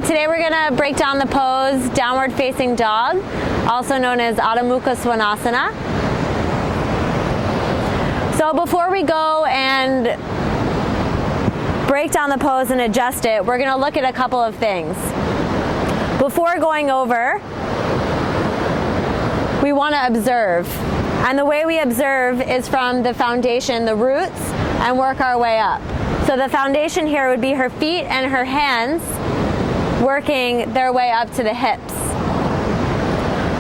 today we're going to break down the pose downward facing dog, also known as Adho Mukha Svanasana. So before we go and break down the pose and adjust it, we're going to look at a couple of things. Before going over, we want to observe. And the way we observe is from the foundation, the roots, and work our way up. So the foundation here would be her feet and her hands working their way up to the hips.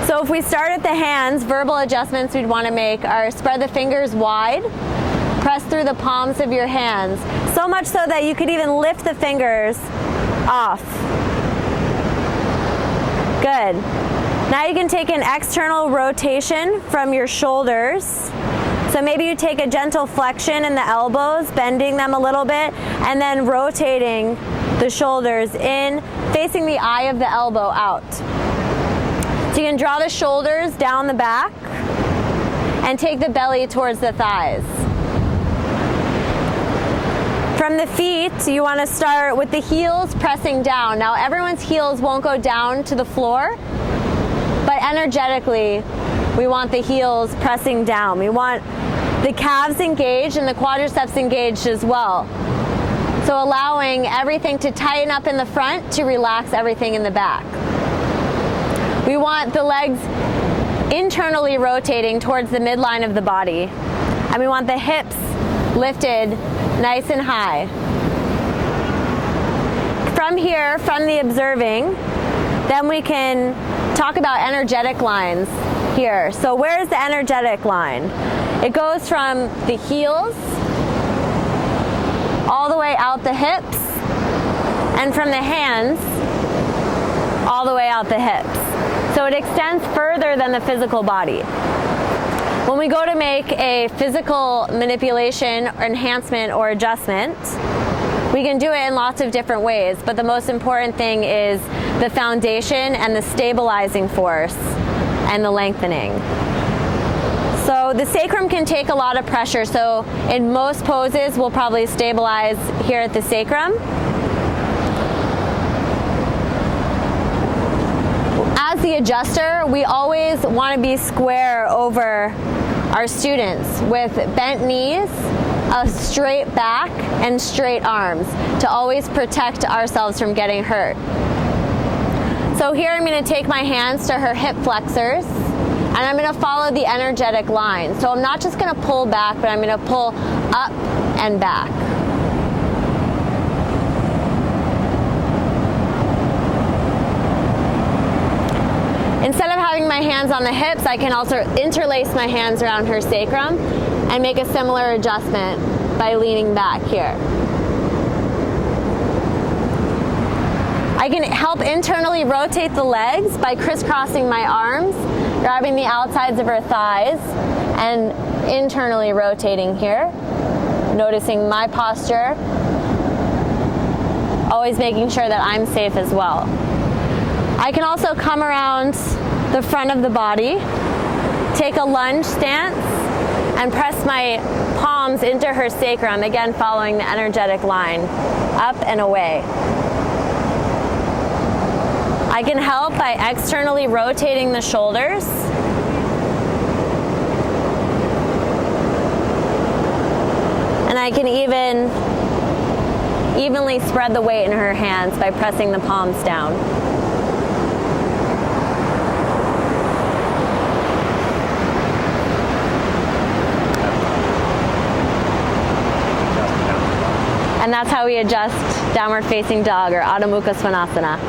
So if we start at the hands, verbal adjustments we'd want to make are spread the fingers wide, press through the palms of your hands, so much so that you could even lift the fingers off. Good. Now you can take an external rotation from your shoulders. So maybe you take a gentle flexion in the elbows, bending them a little bit, and then rotating the shoulders in, facing the eye of the elbow out. So you can draw the shoulders down the back and take the belly towards the thighs. From the feet, you want to start with the heels pressing down. Now everyone's heels won't go down to the floor, but energetically, we want the heels pressing down. We want the calves engaged and the quadriceps engaged as well. So allowing everything to tighten up in the front to relax everything in the back. We want the legs internally rotating towards the midline of the body. And we want the hips lifted nice and high. From here, from the observing, then we can talk about energetic lines here. So where is the energetic line? It goes from the heels all the way out the hips, and from the hands all the way out the hips. So it extends further than the physical body. When we go to make a physical manipulation or enhancement or adjustment, we can do it in lots of different ways, but the most important thing is the foundation and the stabilizing force and the lengthening. So the sacrum can take a lot of pressure, so in most poses we'll probably stabilize here at the sacrum. As the adjuster, we always want to be square over our students with bent knees, a straight back, and straight arms to always protect ourselves from getting hurt. So here I'm going to take my hands to her hip flexors, and I'm going to follow the energetic line. So I'm not just going to pull back, but I'm going to pull up and back. Instead of having my hands on the hips, I can also interlace my hands around her sacrum and make a similar adjustment by leaning back here. I can help internally rotate the legs by crisscrossing my arms, grabbing the outsides of her thighs, and internally rotating here. Noticing my posture, always making sure that I'm safe as well. I can also come around the front of the body, take a lunge stance, and press my palms into her sacrum, again following the energetic line, up and away. I can help by externally rotating the shoulders. And I can evenly spread the weight in her hands by pressing the palms down. And that's how we adjust downward facing dog, or Adho Mukha Svanasana.